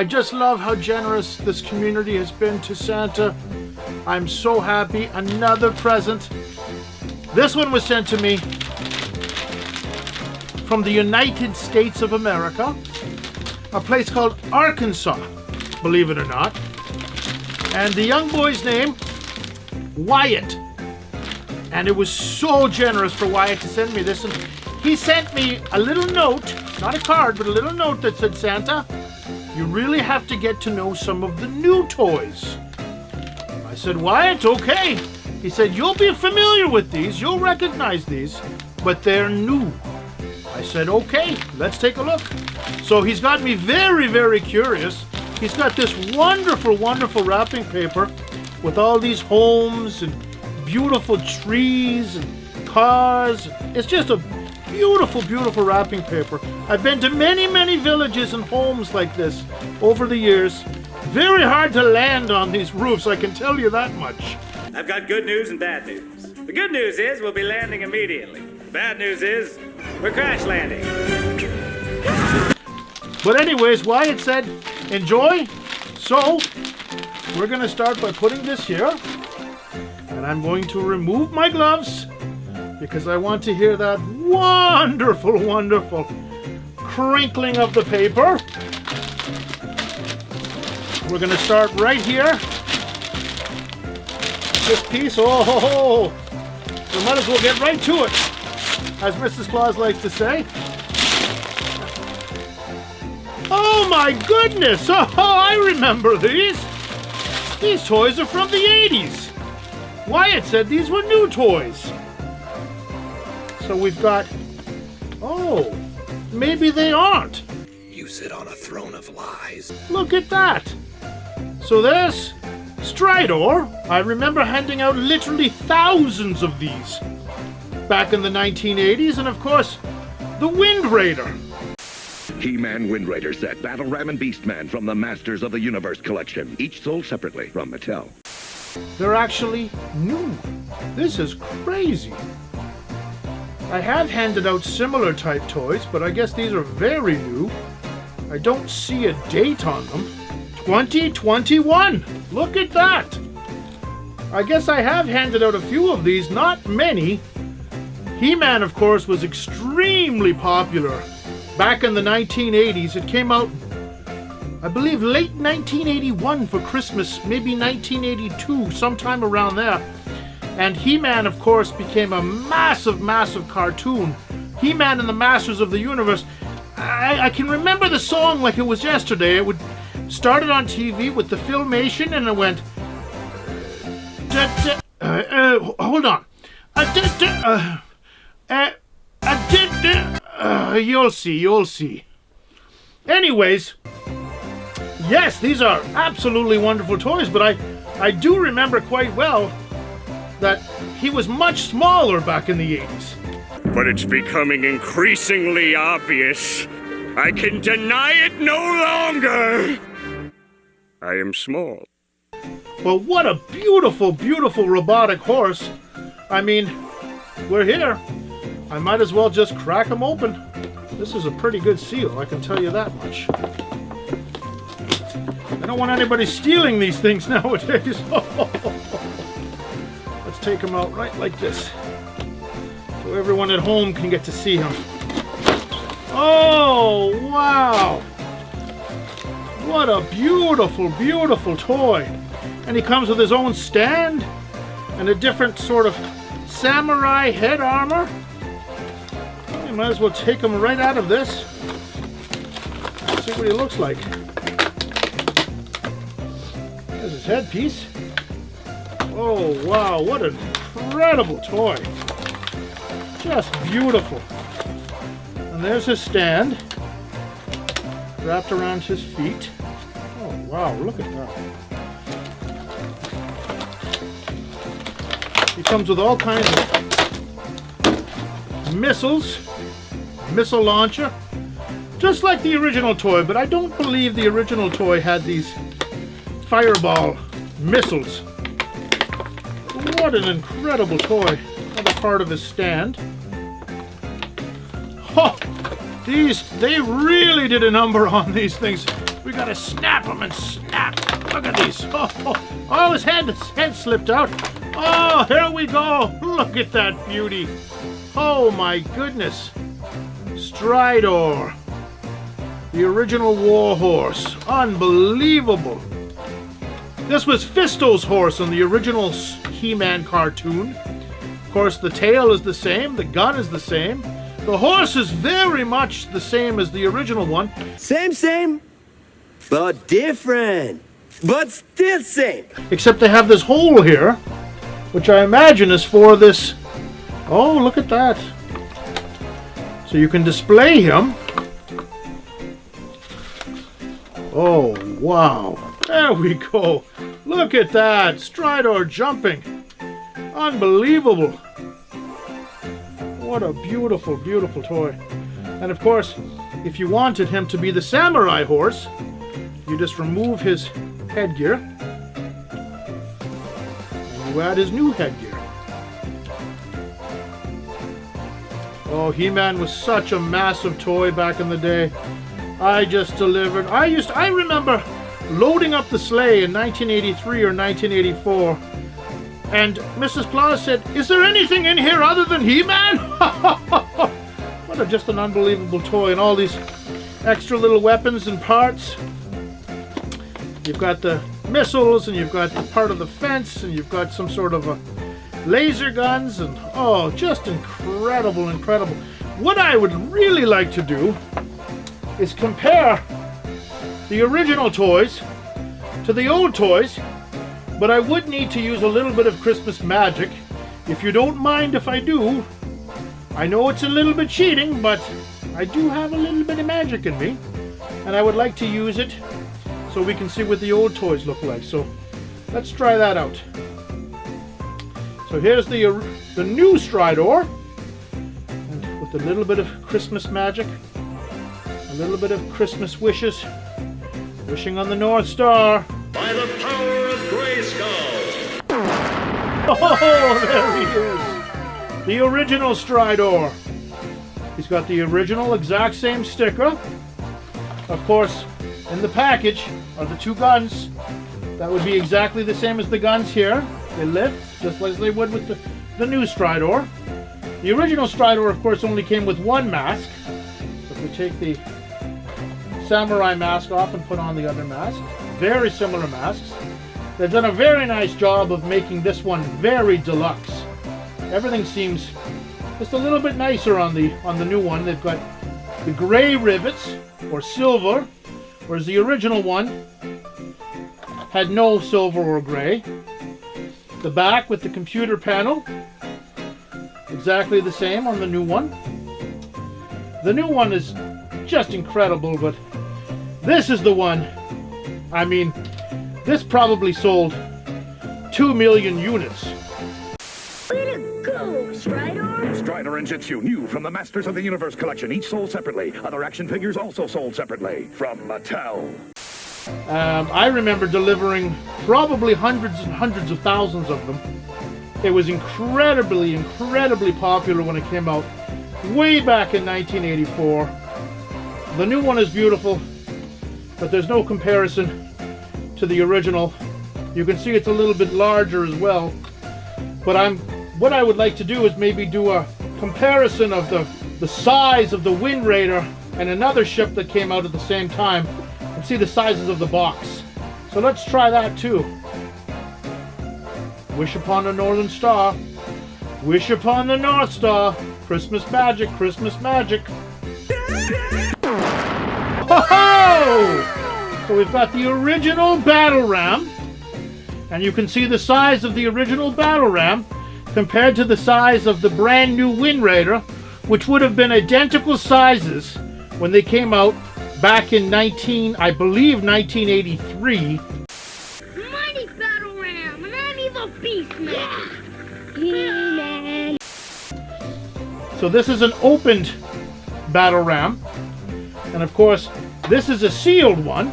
I just love how generous this community has been to Santa. I'm so happy. Another present. This one was sent to me from the United States of America, a place called Arkansas, believe it or not. And the young boy's name, Wyatt. And it was so generous for Wyatt to send me this. And he sent me a little note, not a card, but a little note that said, Santa, you really have to get to know some of the new toys. I said, Wyatt, okay. He said, you'll be familiar with these, you'll recognize these, but they're new. I said, okay, let's take a look. So he's got me very, very curious. He's got this wonderful, wonderful wrapping paper with all these homes and beautiful trees and cars. It's just a beautiful, beautiful wrapping paper. I've been to many, many villages and homes like this over the years. Very hard to land on these roofs, I can tell you that much. I've got good news and bad news. The good news is we'll be landing immediately. The bad news is we're crash landing. But anyways, Wyatt said, enjoy. So, we're going to start by putting this here. And I'm going to remove my gloves because I want to hear that wonderful, wonderful crinkling of the paper. We're going to start right here. This piece, oh, we might as well get right to it, as Mrs. Claus likes to say. Oh my goodness! Oh, I remember these. These toys are from the 80s. Wyatt said these were new toys. So we've got, oh, maybe they aren't. You sit on a throne of lies. Look at that. So there's Stridor. I remember handing out literally thousands of these back in the 1980s. And of course, the Wind Raider. He-Man Wind Raider set, Battle Ram and Beastman from the Masters of the Universe collection, each sold separately from Mattel. They're actually new. This is crazy. I have handed out similar type toys, but I guess these are very new. I don't see a date on them. 2021. Look at that. I guess I have handed out a few of these, not many. He-Man, of course, was extremely popular back in the 1980s. It came out, I believe, late 1981 for Christmas, maybe 1982, sometime around there. And He-Man, of course, became a massive, massive cartoon. He-Man and the Masters of the Universe. I can remember the song like it was yesterday. It started on TV with the Filmation, and it went. Hold on. You'll see, you'll see. Anyways, yes, these are absolutely wonderful toys, but I do remember quite well that he was much smaller back in the 80s. But it's becoming increasingly obvious. I can deny it no longer. I am small. Well, what a beautiful, beautiful robotic horse. I mean, we're here. I might as well just crack him open. This is a pretty good seal, I can tell you that much. I don't want anybody stealing these things nowadays. Let's take him out right like this, so everyone at home can get to see him. Oh, wow! What a beautiful, beautiful toy. And he comes with his own stand and a different sort of samurai head armor. You might as well take him right out of this. See what he looks like. There's his headpiece. Oh, wow, what an incredible toy. Just beautiful. And there's his stand, wrapped around his feet. Oh, wow, look at that. He comes with all kinds of missiles, missile launcher, just like the original toy, but I don't believe the original toy had these fireball missiles. What an incredible toy. Another part of his stand. Oh, they really did a number on these things. We gotta snap him and snap. Look at these. Oh, his head slipped out. Oh, here we go. Look at that beauty. Oh my goodness. Stridor. The original war horse. Unbelievable. This was Fisto's horse on the original He-Man cartoon. Of course, the tail is the same. The gun is the same. The horse is very much the same as the original one. Same, but different. But still same. Except they have this hole here, which I imagine is for this. Oh, look at that. So you can display him. Oh, wow. There we go. Look at that. Stridor jumping. Unbelievable. What a beautiful, beautiful toy. And of course, if you wanted him to be the samurai horse, you just remove his headgear and you add his new headgear. Oh, He-Man was such a massive toy back in the day. I just delivered. I remember loading up the sleigh in 1983 or 1984, and Mrs. Claus said, "Is there anything in here other than He-Man?" What just an unbelievable toy, and all these extra little weapons and parts. You've got the missiles, and you've got the part of the fence, and you've got some sort of a laser guns, and oh, just incredible, incredible. What I would really like to do is compare the original toys to the old toys, but I would need to use a little bit of Christmas magic. If you don't mind if I do, I know it's a little bit cheating, but I do have a little bit of magic in me, and I would like to use it so we can see what the old toys look like. So let's try that out. So here's the new Stridor, and with a little bit of Christmas magic, a little bit of Christmas wishes, wishing on the North Star. By the power of Grayskull! Oh, there he is! The original Stridor. He's got the original exact same sticker. Of course, in the package are the two guns. That would be exactly the same as the guns here. They lift, just like they would with the new Stridor. The original Stridor, of course, only came with one mask. So if we take the samurai mask off and put on the other mask, very similar masks. They've done a very nice job of making this one very deluxe. Everything seems just a little bit nicer on the new one. They've got the gray rivets, or silver, whereas the original one had no silver or gray. The back with the computer panel, exactly the same on the new one. The new one is just incredible, but this is the one. I mean, this probably sold 2 million units. Way to go, Stridor! Strider and Jitsu, new from the Masters of the Universe collection, each sold separately. Other action figures also sold separately from Mattel. I remember delivering probably hundreds and hundreds of thousands of them. It was incredibly, incredibly popular when it came out way back in 1984. The new one is beautiful, but there's no comparison to the original. You can see it's a little bit larger as well. But what I would like to do is maybe do a comparison of the size of the Wind Raider and another ship that came out at the same time, and see the sizes of the box. So let's try that too. Wish upon the Northern Star. Wish upon the North Star. Christmas magic, Christmas magic. Oh! So we've got the original battle ram, and you can see the size of the original battle ram compared to the size of the brand new Wind Raider, which would have been identical sizes when they came out back in 1983. Mighty Battle Ram, and I'm Evil Beastman! He-Man! So this is an opened battle ram, and of course this is a sealed one.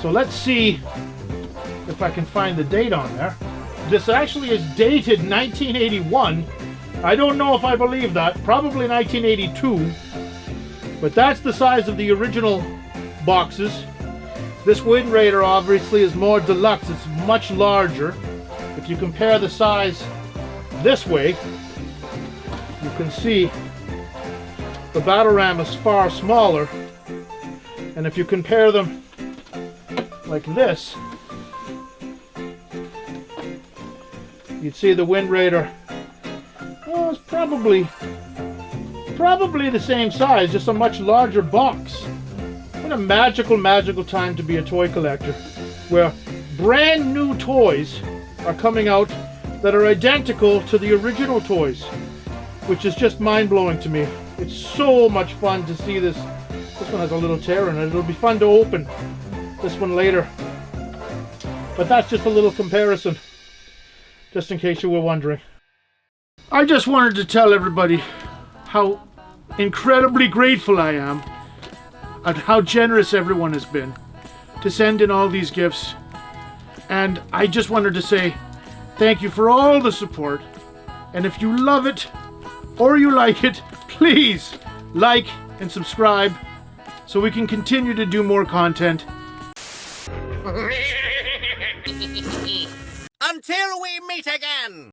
So let's see if I can find the date on there. This actually is dated 1981. I don't know if I believe that. Probably 1982. But that's the size of the original boxes. This Wind Raider obviously is more deluxe. It's much larger. If you compare the size this way, you can see the battle ram is far smaller. And if you compare them like this, you'd see the Wind Raider, well, it's probably the same size, just a much larger box. What a magical time to be a toy collector, where brand new toys are coming out that are identical to the original toys, which is just mind-blowing to me. It's so much fun to see this. This one has a little tear in it. It'll be fun to open this one later. But that's just a little comparison, just in case you were wondering. I just wanted to tell everybody how incredibly grateful I am and how generous everyone has been to send in all these gifts. And I just wanted to say thank you for all the support. And if you love it or you like it, please like and subscribe so we can continue to do more content. Until we meet again!